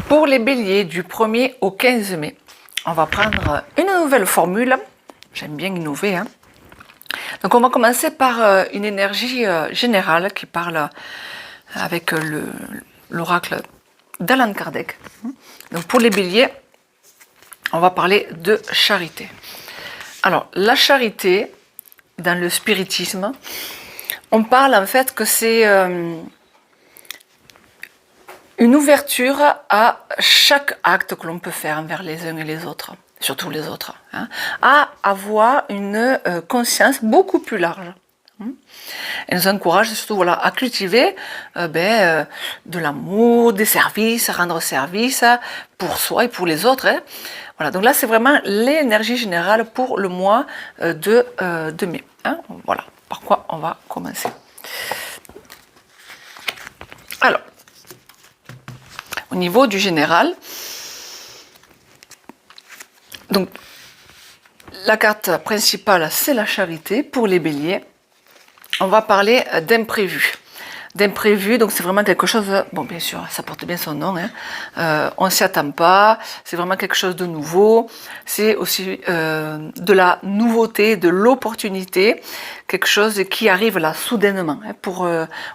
Pour les béliers du 1er au 15 mai, on va prendre une nouvelle formule. J'aime bien innover. Donc on va commencer par une énergie générale qui parle avec l'oracle d'Allan Kardec. Donc pour les béliers, on va parler de charité. Alors la charité, dans le spiritisme, on parle en fait que c'est une ouverture à chaque acte que l'on peut faire envers les uns et les autres, surtout les autres, à avoir une conscience beaucoup plus large. Et nous encourage surtout à cultiver de l'amour, des services, à rendre service pour soi et pour les autres. Voilà, donc là c'est vraiment l'énergie générale pour le mois de mai. Voilà, par quoi on va commencer. Alors, au niveau du général, donc la carte principale c'est la charité pour les béliers. On va parler d'imprévu. D'imprévu, donc c'est vraiment quelque chose, bon bien sûr, ça porte bien son nom, on ne s'y attend pas, c'est vraiment quelque chose de nouveau, c'est aussi de la nouveauté, de l'opportunité, quelque chose qui arrive là soudainement,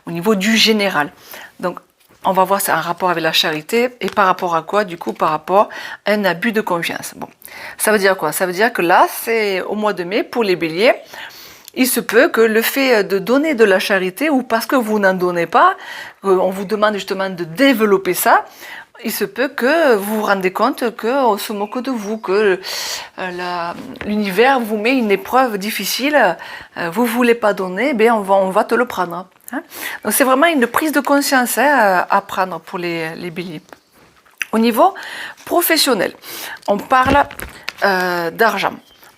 au niveau du général. Donc on va voir ça en rapport avec la charité, et par rapport à quoi? Du coup, par rapport à un abus de confiance. Bon, ça veut dire quoi? Ça veut dire que là, c'est au mois de mai, pour les béliers, il se peut que le fait de donner de la charité, ou parce que vous n'en donnez pas, on vous demande justement de développer ça, il se peut que vous vous rendez compte qu'on se moque de vous, que l'univers vous met une épreuve difficile, vous ne voulez pas donner, on va te le prendre. Donc c'est vraiment une prise de conscience à prendre pour les béliers. Au niveau professionnel, on parle d'argent.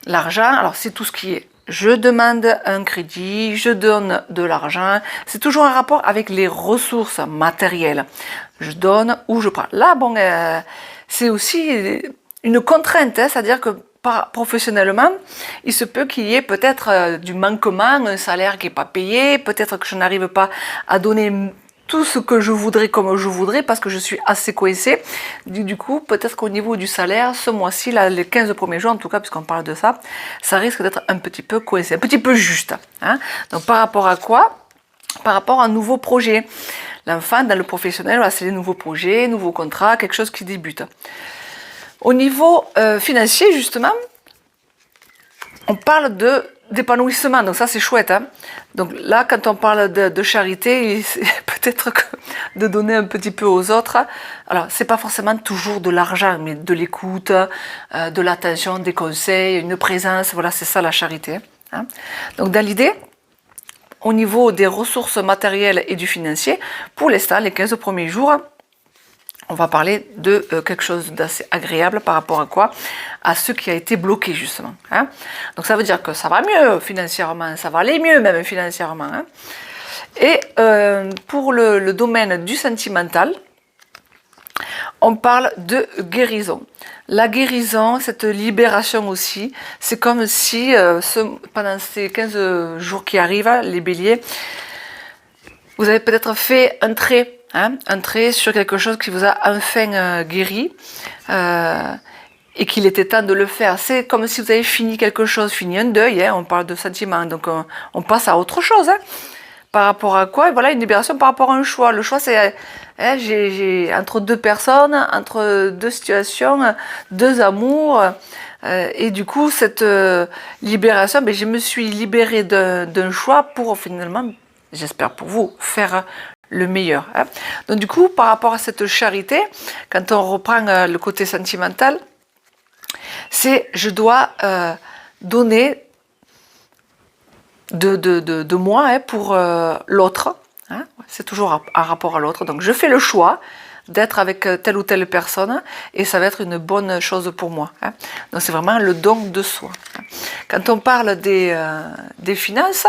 L'argent, alors c'est tout ce qui est je demande un crédit, je donne de l'argent, c'est toujours un rapport avec les ressources matérielles. Je donne ou je prends. Là, c'est aussi une contrainte, c'est-à-dire que professionnellement, il se peut qu'il y ait peut-être du manquement, un salaire qui n'est pas payé, peut-être que je n'arrive pas à donner tout ce que je voudrais comme je voudrais parce que je suis assez coincée. Du coup, peut-être qu'au niveau du salaire, ce mois-ci, là, les 15 premiers jours, en tout cas, puisqu'on parle de ça, ça risque d'être un petit peu coincé, un petit peu juste. Donc par rapport à quoi? Par rapport à un nouveau projet. L'enfant, dans le professionnel, c'est les nouveaux projets, nouveaux contrats, quelque chose qui débute. Au niveau financier, justement, on parle d'épanouissement, donc ça c'est chouette. Donc là, quand on parle de charité, peut-être que de donner un petit peu aux autres. Alors, c'est pas forcément toujours de l'argent, mais de l'écoute, de l'attention, des conseils, une présence. Voilà, c'est ça la charité. Donc, dans l'idée, au niveau des ressources matérielles et du financier, pour l'instant, les 15 premiers jours, on va parler de quelque chose d'assez agréable par rapport à quoi? À ce qui a été bloqué justement. Donc ça veut dire que ça va mieux financièrement, ça va aller mieux même financièrement. Et pour le domaine du sentimental, on parle de guérison. La guérison, cette libération aussi, c'est comme si pendant ces 15 jours qui arrivent, les béliers, vous avez peut-être fait un trait sur quelque chose qui vous a enfin guéri et qu'il était temps de le faire. C'est comme si vous avez fini quelque chose, fini un deuil, on parle de sentiment, donc on passe à autre chose. Par rapport à quoi? Voilà, une libération par rapport à un choix. Le choix, c'est j'ai entre deux personnes, entre deux situations, deux amours, et du coup, cette libération, je me suis libérée d'un choix pour finalement, j'espère pour vous, faire le meilleur. Donc du coup, par rapport à cette charité, quand on reprend le côté sentimental, c'est je dois donner de moi pour l'autre. C'est toujours un rapport à l'autre. Donc je fais le choix d'être avec telle ou telle personne et ça va être une bonne chose pour moi. Donc c'est vraiment le don de soi. Quand on parle des finances,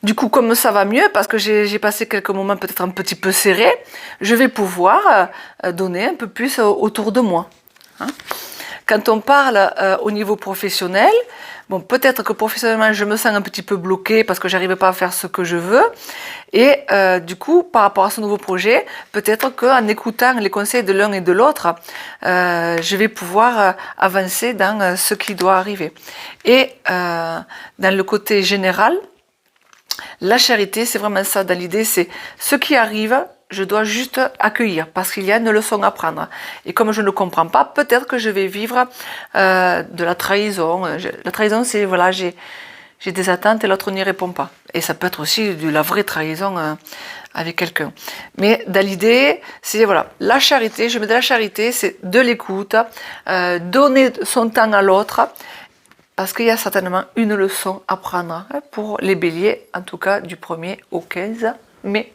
du coup, comme ça va mieux, parce que j'ai passé quelques moments peut-être un petit peu serrés, je vais pouvoir donner un peu plus autour de moi. Quand on parle au niveau professionnel, bon, peut-être que professionnellement, je me sens un petit peu bloquée parce que j'arrive pas à faire ce que je veux. Et du coup, par rapport à ce nouveau projet, peut-être qu'en écoutant les conseils de l'un et de l'autre, je vais pouvoir avancer dans ce qui doit arriver. Et dans le côté général, la charité, c'est vraiment ça. Dans l'idée, c'est ce qui arrive, je dois juste accueillir parce qu'il y a une leçon à prendre. Et comme je ne comprends pas, peut-être que je vais vivre de la trahison. La trahison, c'est voilà, j'ai des attentes et l'autre n'y répond pas. Et ça peut être aussi de la vraie trahison avec quelqu'un. Mais dans l'idée, c'est voilà, la charité, je mets de la charité, c'est de l'écoute, donner son temps à l'autre, parce qu'il y a certainement une leçon à prendre pour les béliers, en tout cas du 1er au 15 mai.